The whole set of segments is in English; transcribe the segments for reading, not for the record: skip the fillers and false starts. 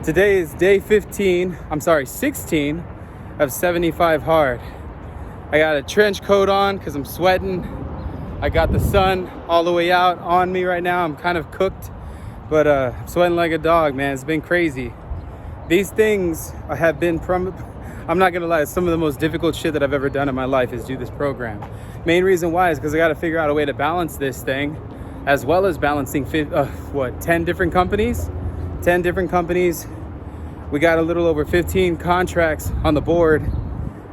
Today is day 16 of 75 hard. I got a trench coat on because I'm sweating. I got the sun all the way out on me right now. I'm kind of cooked, but I'm sweating like a dog, man. It's been crazy. These things have been, I'm not gonna lie, some of the most difficult shit that I've ever done in my life is do this program. Main reason why is because I got to figure out a way to balance this thing, as well as balancing 10 different companies. 10 different companies. We got a little over 15 contracts on the board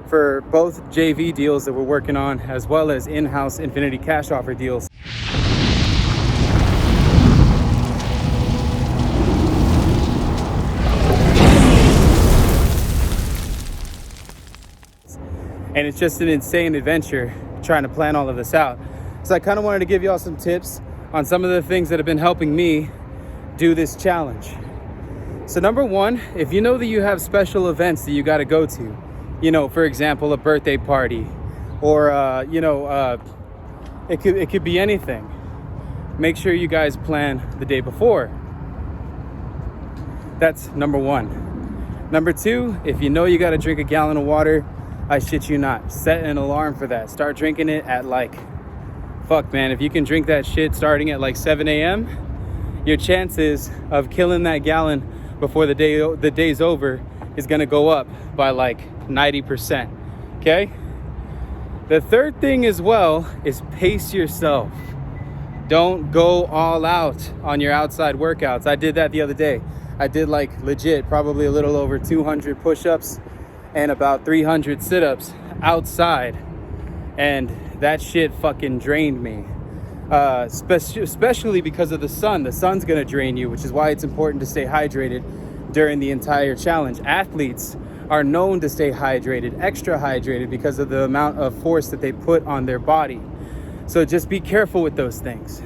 for both JV deals that we're working on, as well as in-house Infinity cash offer deals. And it's just an insane adventure trying to plan all of this out. So I kind of wanted to give y'all some tips on some of the things that have been helping me do this challenge. So number one, if you know that you have special events that you got to go to, you know, for example, a birthday party, or it could be anything. Make sure you guys plan the day before. That's number one. Number two, if you know you got to drink a gallon of water, I shit you not, set an alarm for that. Start drinking it at if you can drink that shit starting at 7 a.m., your chances of killing that gallon before the day's over is gonna go up by 90%, okay? The third thing as well is pace yourself. Don't go all out on your outside workouts. I did that the other day. I did legit probably a little over 200 push-ups and about 300 sit-ups outside, and that shit fucking drained me. Especially because of the sun. The sun's gonna drain you, which is why it's important to stay hydrated during the entire challenge. Athletes are known to stay hydrated, extra hydrated, because of the amount of force that they put on their body. So just be careful with those things.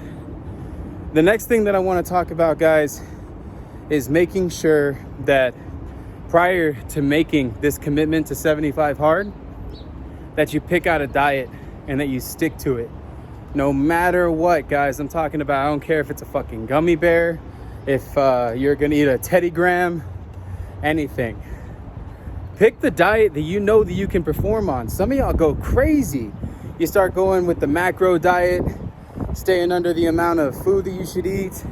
The next thing that I want to talk about, guys, is making sure that prior to making this commitment to 75 hard, that you pick out a diet and that you stick to it. No matter what, guys, I'm talking about, I don't care if it's a fucking gummy bear, if you're gonna eat a Teddy Graham, anything. Pick the diet that you know that you can perform on. Some of y'all go crazy. You start going with the macro diet, staying under the amount of food that you should eat.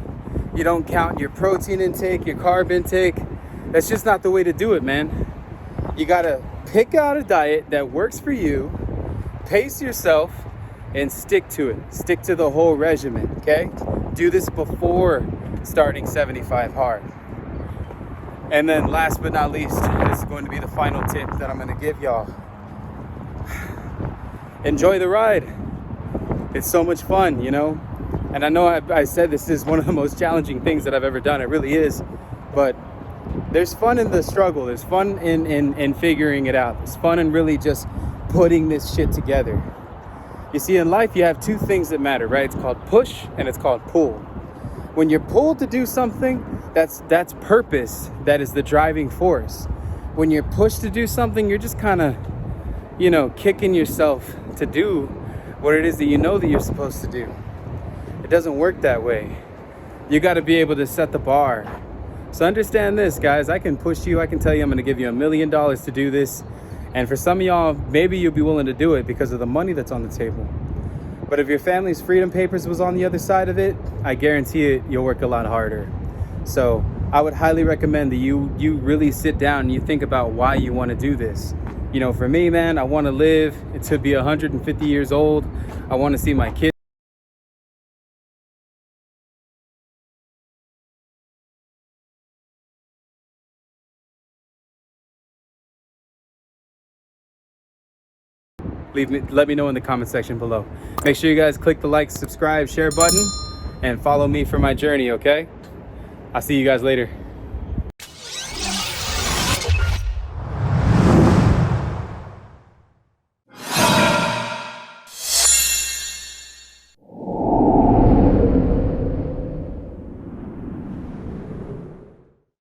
You don't count your protein intake, your carb intake. That's just not the way to do it, man. You gotta pick out a diet that works for you, pace yourself, and stick to it. Stick to the whole regimen, okay? Do this before starting 75 hard. And then last but not least, this is going to be the final tip that I'm gonna give y'all. Enjoy the ride. It's so much fun, you know? And I know I said this is one of the most challenging things that I've ever done. It really is. But there's fun in the struggle. There's fun in figuring it out. There's fun in really just putting this shit together. You see, in life, you have two things that matter, right? It's called push and it's called pull. When you're pulled to do something, that's purpose. That is the driving force. When you're pushed to do something, you're just kind of, kicking yourself to do what it is that you know that you're supposed to do. It doesn't work that way. You got to be able to set the bar. So understand this, guys. I can push you. I can tell you I'm going to give you $1 million to do this. And for some of y'all, maybe you'll be willing to do it because of the money that's on the table. But if your family's freedom papers was on the other side of it, I guarantee it, you'll work a lot harder. So I would highly recommend that you really sit down and you think about why you want to do this. For me, man, I want to live to be 150 years old. I want to see my kids. Let me know in the comment section below. Make sure you guys click the like, subscribe, share button, and follow me for my journey, okay? I'll see you guys later.